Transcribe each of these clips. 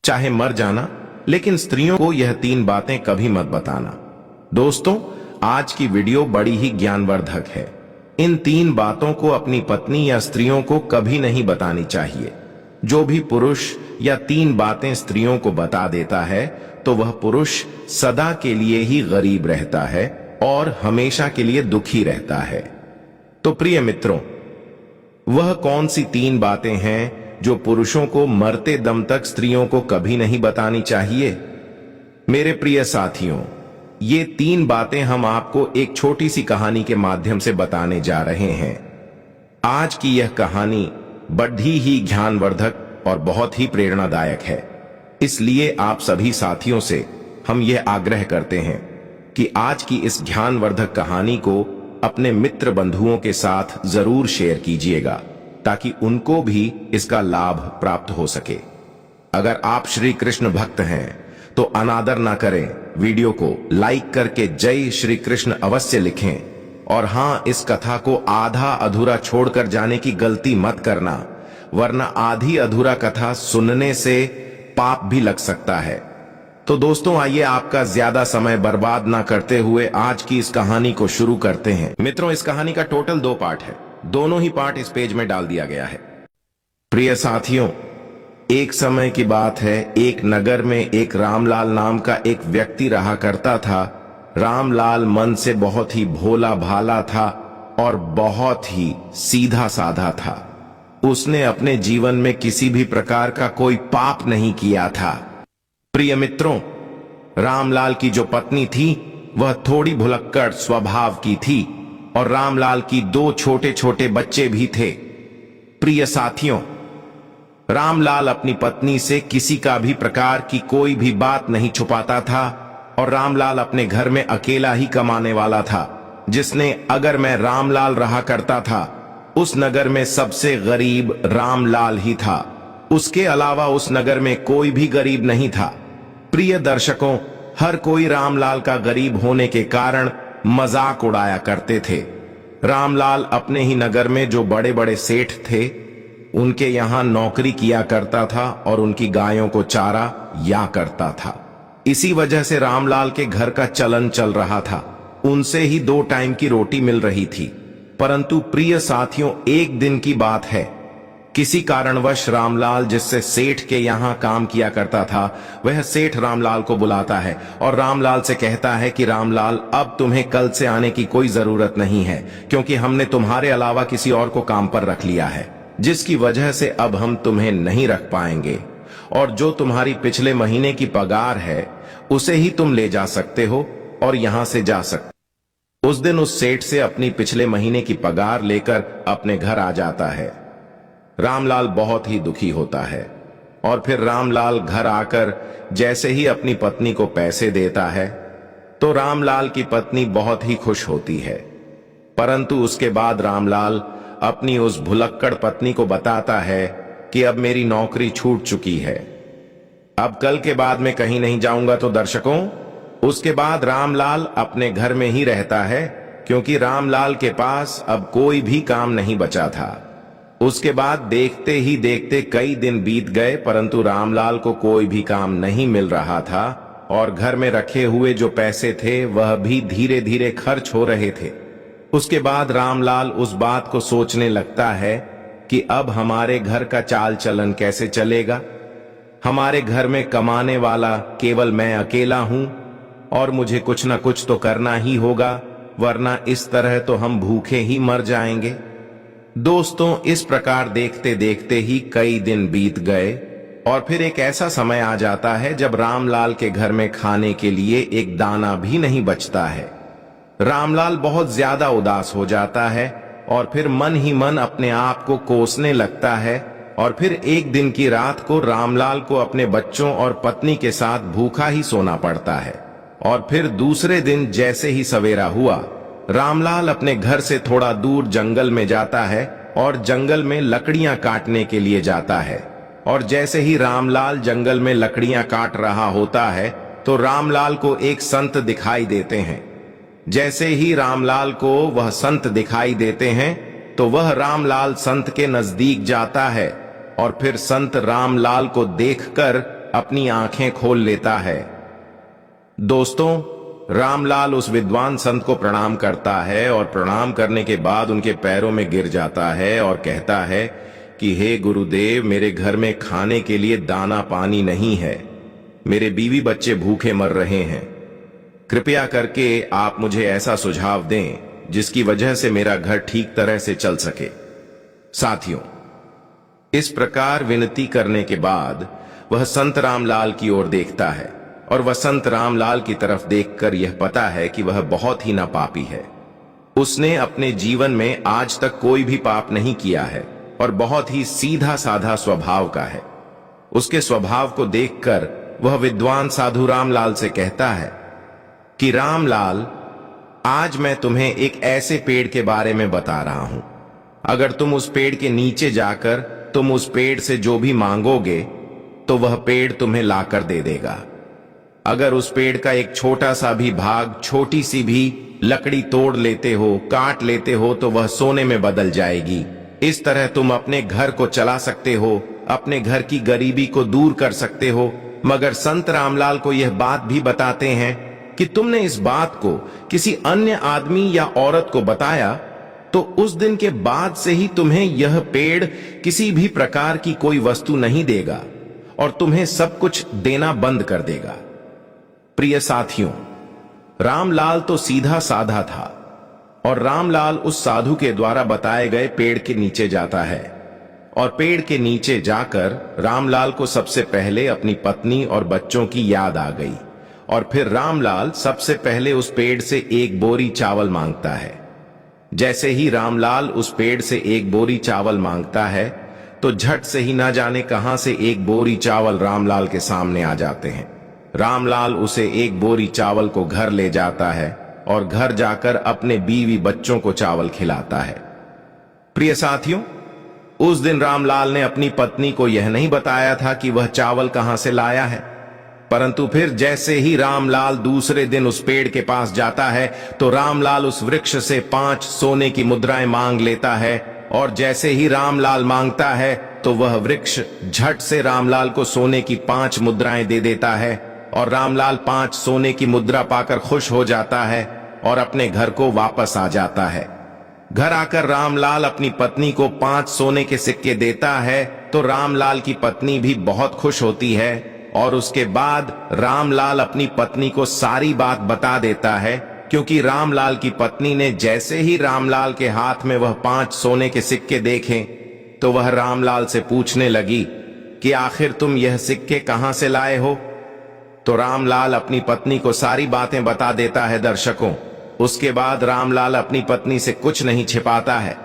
चाहे मर जाना, लेकिन स्त्रियों को यह 3 बातें कभी मत बताना। दोस्तों, आज की वीडियो बड़ी ही ज्ञानवर्धक है। इन 3 बातों को अपनी पत्नी या स्त्रियों को कभी नहीं बतानी चाहिए। जो भी पुरुष या 3 बातें स्त्रियों को बता देता है तो वह पुरुष सदा के लिए ही गरीब रहता है और हमेशा के लिए दुखी रहता है। तो प्रिय मित्रों, वह कौन सी 3 बातें हैं जो पुरुषों को मरते दम तक स्त्रियों को कभी नहीं बतानी चाहिए? मेरे प्रिय साथियों, ये 3 बातें हम आपको एक छोटी सी कहानी के माध्यम से बताने जा रहे हैं। आज की यह कहानी बड़ी ही ज्ञानवर्धक और बहुत ही प्रेरणादायक है। इसलिए आप सभी साथियों से हम यह आग्रह करते हैं कि आज की इस ज्ञानवर्धक कहानी को अपने मित्र बंधुओं के साथ जरूर शेयर कीजिएगा, ताकि उनको भी इसका लाभ प्राप्त हो सके। अगर आप श्री कृष्ण भक्त हैं तो अनादर ना करें, वीडियो को लाइक करके जय श्री कृष्ण अवश्य लिखें। और हां, इस कथा को आधा अधूरा छोड़कर जाने की गलती मत करना, वरना आधी अधूरा कथा सुनने से पाप भी लग सकता है। तो दोस्तों, आइए आपका ज्यादा समय बर्बाद ना करते हुए आज की इस कहानी को शुरू करते हैं। मित्रों, इस कहानी का टोटल 2 पार्ट है। दोनों ही पार्ट इस पेज में डाल दिया गया है। प्रिय साथियों, एक समय की बात है, एक नगर में एक रामलाल नाम का एक व्यक्ति रहा करता था। रामलाल मन से बहुत ही भोला भाला था और बहुत ही सीधा साधा था। उसने अपने जीवन में किसी भी प्रकार का कोई पाप नहीं किया था। प्रिय मित्रों, रामलाल की जो पत्नी थी वह थोड़ी भुलक्कड़ स्वभाव की थी और रामलाल की 2 छोटे छोटे बच्चे भी थे। प्रिय साथियों, रामलाल अपनी पत्नी से किसी का भी प्रकार की कोई भी बात नहीं छुपाता था और रामलाल अपने घर में अकेला ही कमाने वाला था, जिसने अगर मैं रामलाल रहा करता था, उस नगर में सबसे गरीब रामलाल ही था। उसके अलावा उस नगर में कोई भी गरीब नहीं था। प्रिय दर्शकों, हर कोई रामलाल का गरीब होने के कारण मजाक उड़ाया करते थे। रामलाल अपने ही नगर में जो बड़े बड़े सेठ थे, उनके यहां नौकरी किया करता था और उनकी गायों को चारा या करता था। इसी वजह से रामलाल के घर का चलन चल रहा था। उनसे ही 2 टाइम की रोटी मिल रही थी। परंतु प्रिय साथियों, एक दिन की बात है, किसी कारणवश रामलाल जिससे सेठ के यहां काम किया करता था, वह सेठ रामलाल को बुलाता है और रामलाल से कहता है कि रामलाल, अब तुम्हें कल से आने की कोई जरूरत नहीं है, क्योंकि हमने तुम्हारे अलावा किसी और को काम पर रख लिया है, जिसकी वजह से अब हम तुम्हें नहीं रख पाएंगे। और जो तुम्हारी पिछले महीने की पगार है उसे ही तुम ले जा सकते हो और यहां से जा सकते। उस दिन उस सेठ से अपनी पिछले महीने की पगार लेकर अपने घर आ जाता है। रामलाल बहुत ही दुखी होता है और फिर रामलाल घर आकर जैसे ही अपनी पत्नी को पैसे देता है तो रामलाल की पत्नी बहुत ही खुश होती है। परंतु उसके बाद रामलाल अपनी उस भुलक्कड़ पत्नी को बताता है कि अब मेरी नौकरी छूट चुकी है, अब कल के बाद मैं कहीं नहीं जाऊंगा। तो दर्शकों, उसके बाद रामलाल अपने घर में ही रहता है, क्योंकि रामलाल के पास अब कोई भी काम नहीं बचा था। उसके बाद देखते ही देखते कई दिन बीत गए, परंतु रामलाल को कोई भी काम नहीं मिल रहा था और घर में रखे हुए जो पैसे थे वह भी धीरे धीरे खर्च हो रहे थे। उसके बाद रामलाल उस बात को सोचने लगता है कि अब हमारे घर का चाल चलन कैसे चलेगा। हमारे घर में कमाने वाला केवल मैं अकेला हूं और मुझे कुछ ना कुछ तो करना ही होगा, वरना इस तरह तो हम भूखे ही मर जाएंगे। दोस्तों, इस प्रकार देखते देखते ही कई दिन बीत गए और फिर एक ऐसा समय आ जाता है जब रामलाल के घर में खाने के लिए एक दाना भी नहीं बचता है। रामलाल बहुत ज्यादा उदास हो जाता है और फिर मन ही मन अपने आप को कोसने लगता है। और फिर एक दिन की रात को रामलाल को अपने बच्चों और पत्नी के साथ भूखा ही सोना पड़ता है। और फिर दूसरे दिन जैसे ही सवेरा हुआ, रामलाल अपने घर से थोड़ा दूर जंगल में जाता है और जंगल में लकड़ियां काटने के लिए जाता है। और जैसे ही रामलाल जंगल में लकड़ियां काट रहा होता है तो रामलाल को एक संत दिखाई देते हैं। जैसे ही रामलाल को वह संत दिखाई देते हैं तो वह रामलाल संत के नजदीक जाता है और फिर संत रामलाल को देखकर अपनी आंखें खोल लेता है। दोस्तों, रामलाल उस विद्वान संत को प्रणाम करता है और प्रणाम करने के बाद उनके पैरों में गिर जाता है और कहता है कि हे गुरुदेव, मेरे घर में खाने के लिए दाना पानी नहीं है, मेरे बीवी बच्चे भूखे मर रहे हैं। कृपया करके आप मुझे ऐसा सुझाव दें जिसकी वजह से मेरा घर ठीक तरह से चल सके। साथियों, इस प्रकार विनती करने के बाद वह संत रामलाल की ओर देखता है और वह संत रामलाल की तरफ देखकर यह पता है कि वह बहुत ही नापापी है। उसने अपने जीवन में आज तक कोई भी पाप नहीं किया है और बहुत ही सीधा साधा स्वभाव का है। उसके स्वभाव को देखकर वह विद्वान साधु रामलाल से कहता है कि रामलाल, आज मैं तुम्हें एक ऐसे पेड़ के बारे में बता रहा हूं। अगर तुम उस पेड़ के नीचे जाकर तुम उस पेड़ से जो भी मांगोगे तो वह पेड़ तुम्हें लाकर दे देगा। अगर उस पेड़ का एक छोटा सा भी भाग, छोटी सी भी लकड़ी तोड़ लेते हो, काट लेते हो, तो वह सोने में बदल जाएगी। इस तरह तुम अपने घर को चला सकते हो, अपने घर की गरीबी को दूर कर सकते हो। मगर संत रामलाल को यह बात भी बताते हैं कि तुमने इस बात को किसी अन्य आदमी या औरत को बताया तो उस दिन के बाद से ही तुम्हें यह पेड़ किसी भी प्रकार की कोई वस्तु नहीं देगा और तुम्हें सब कुछ देना बंद कर देगा। प्रिय साथियों, रामलाल तो सीधा साधा था और रामलाल उस साधु के द्वारा बताए गए पेड़ के नीचे जाता है और पेड़ के नीचे जाकर रामलाल को सबसे पहले अपनी पत्नी और बच्चों की याद आ गई और फिर रामलाल सबसे पहले उस पेड़ से एक बोरी चावल मांगता है। जैसे ही रामलाल उस पेड़ से एक बोरी चावल मांगता है तो झट से ही ना जाने कहां से एक बोरी चावल रामलाल के सामने आ जाते हैं। रामलाल उसे एक बोरी चावल को घर ले जाता है और घर जाकर अपने बीवी बच्चों को चावल खिलाता है। प्रिय साथियों, उस दिन रामलाल ने अपनी पत्नी को यह नहीं बताया था कि वह चावल कहां से लाया है, परंतु फिर जैसे ही रामलाल दूसरे दिन उस पेड़ के पास जाता है तो रामलाल उस वृक्ष से 5 सोने की मुद्राएं मांग लेता है और जैसे ही रामलाल मांगता है तो वह वृक्ष झट से रामलाल को सोने की 5 मुद्राएं दे देता है और रामलाल 5 सोने की मुद्रा पाकर खुश हो जाता है और अपने घर को वापस आ जाता है। घर आकर रामलाल अपनी पत्नी को 5 सोने के सिक्के देता है तो रामलाल की पत्नी भी बहुत खुश होती है और उसके बाद रामलाल अपनी पत्नी को सारी बात बता देता है, क्योंकि रामलाल की पत्नी ने जैसे ही रामलाल के हाथ में वह 5 सोने के सिक्के देखे तो वह रामलाल से पूछने लगी कि आखिर तुम यह सिक्के कहां से लाए हो। तो रामलाल अपनी पत्नी को सारी बातें बता देता है। दर्शकों, उसके बाद रामलाल अपनी पत्नी से कुछ नहीं छिपाता है,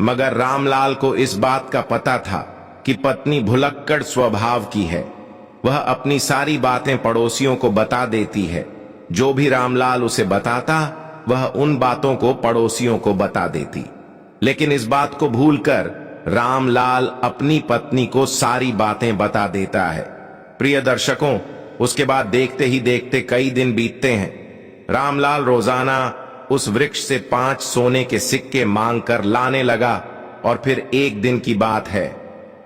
मगर रामलाल को इस बात का पता था कि पत्नी भुलक्कड़ स्वभाव की है। वह अपनी सारी बातें पड़ोसियों को बता देती है। जो भी रामलाल उसे बताता वह उन बातों को पड़ोसियों को बता देती, लेकिन इस बात को भूलकर रामलाल अपनी पत्नी को सारी बातें बता देता है। प्रिय दर्शकों, उसके बाद देखते ही देखते कई दिन बीतते हैं। रामलाल रोजाना उस वृक्ष से 5 सोने के सिक्के मांग कर लाने लगा और फिर एक दिन की बात है,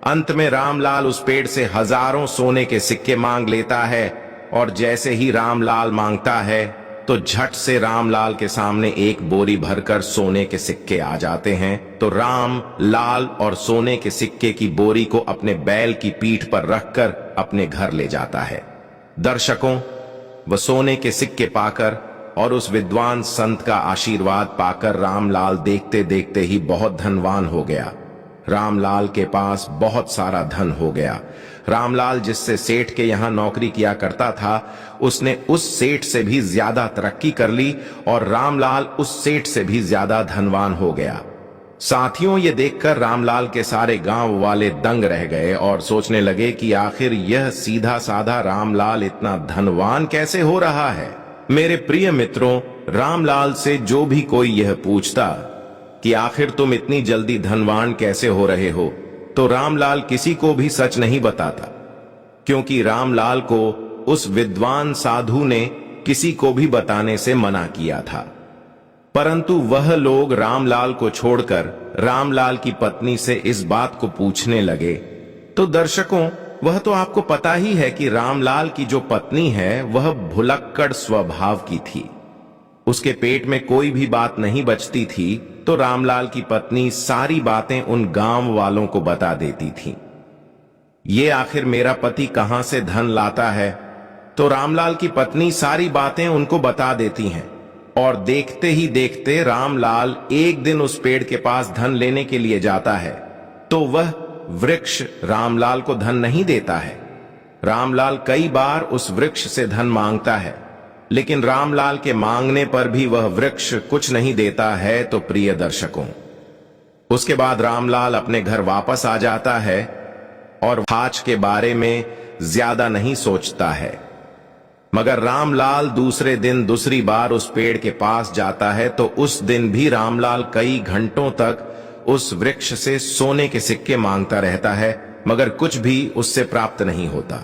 अंत में रामलाल उस पेड़ से हजारों सोने के सिक्के मांग लेता है और जैसे ही रामलाल मांगता है तो झट से रामलाल के सामने एक बोरी भरकर सोने के सिक्के आ जाते हैं। तो रामलाल और सोने के सिक्के की बोरी को अपने बैल की पीठ पर रखकर अपने घर ले जाता है। दर्शकों, वह सोने के सिक्के पाकर और उस विद्वान संत का आशीर्वाद पाकर रामलाल देखते देखते ही बहुत धनवान हो गया। रामलाल के पास बहुत सारा धन हो गया। रामलाल जिससे सेठ के यहां नौकरी किया करता था, उसने उस सेठ से भी ज्यादा तरक्की कर ली और रामलाल उस सेठ से भी ज्यादा धनवान हो गया। साथियों, ये देखकर रामलाल के सारे गांव वाले दंग रह गए और सोचने लगे कि आखिर यह सीधा साधा रामलाल इतना धनवान कैसे हो रहा है। मेरे प्रिय मित्रों, रामलाल से जो भी कोई यह पूछता कि आखिर तुम इतनी जल्दी धनवान कैसे हो रहे हो, तो रामलाल किसी को भी सच नहीं बताता, क्योंकि रामलाल को उस विद्वान साधु ने किसी को भी बताने से मना किया था। परंतु वह लोग रामलाल को छोड़कर रामलाल की पत्नी से इस बात को पूछने लगे। तो दर्शकों, वह तो आपको पता ही है कि रामलाल की जो पत्नी है वह भुलक्कड़ स्वभाव की थी। उसके पेट में कोई भी बात नहीं बचती थी तो रामलाल की पत्नी सारी बातें उन गांव वालों को बता देती थी। ये आखिर मेरा पति कहां से धन लाता है, तो रामलाल की पत्नी सारी बातें उनको बता देती हैं। और देखते ही देखते रामलाल एक दिन उस पेड़ के पास धन लेने के लिए जाता है तो वह वृक्ष रामलाल को धन नहीं देता है। रामलाल कई बार उस वृक्ष से धन मांगता है, लेकिन रामलाल के मांगने पर भी वह वृक्ष कुछ नहीं देता है। तो प्रिय दर्शकों, उसके बाद रामलाल अपने घर वापस आ जाता है और आज के बारे में ज्यादा नहीं सोचता है। मगर रामलाल दूसरे दिन दूसरी बार उस पेड़ के पास जाता है तो उस दिन भी रामलाल कई घंटों तक उस वृक्ष से सोने के सिक्के मांगता रहता है, मगर कुछ भी उससे प्राप्त नहीं होता।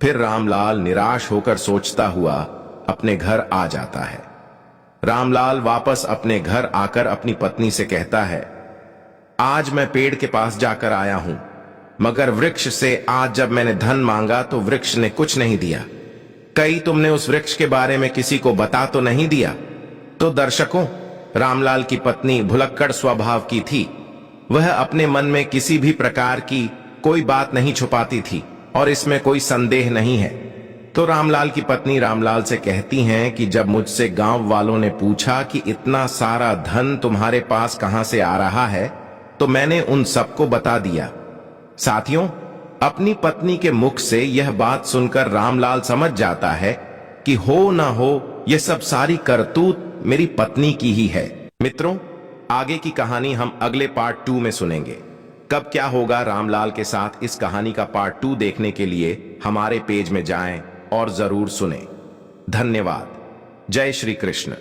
फिर रामलाल निराश होकर सोचता हुआ अपने घर आ जाता है। रामलाल वापस अपने घर आकर अपनी पत्नी से कहता है, आज मैं पेड़ के पास जाकर आया हूं, मगर वृक्ष से आज जब मैंने धन मांगा तो वृक्ष ने कुछ नहीं दिया। कहीं तुमने उस वृक्ष के बारे में किसी को बता तो नहीं दिया? तो दर्शकों, रामलाल की पत्नी भुलक्कड़ स्वभाव की थी। वह अपने मन में किसी भी प्रकार की कोई बात नहीं छुपाती थी और इसमें कोई संदेह नहीं है। तो रामलाल की पत्नी रामलाल से कहती हैं कि जब मुझसे गांव वालों ने पूछा कि इतना सारा धन तुम्हारे पास कहां से आ रहा है, तो मैंने उन सबको बता दिया। साथियों, अपनी पत्नी के मुख से यह बात सुनकर रामलाल समझ जाता है कि हो ना हो यह सब सारी करतूत मेरी पत्नी की ही है। मित्रों, आगे की कहानी हम अगले पार्ट 2 में सुनेंगे। कब क्या होगा रामलाल के साथ, इस कहानी का पार्ट 2 देखने के लिए हमारे पेज में जाएं और जरूर सुनें। धन्यवाद। जय श्री कृष्ण।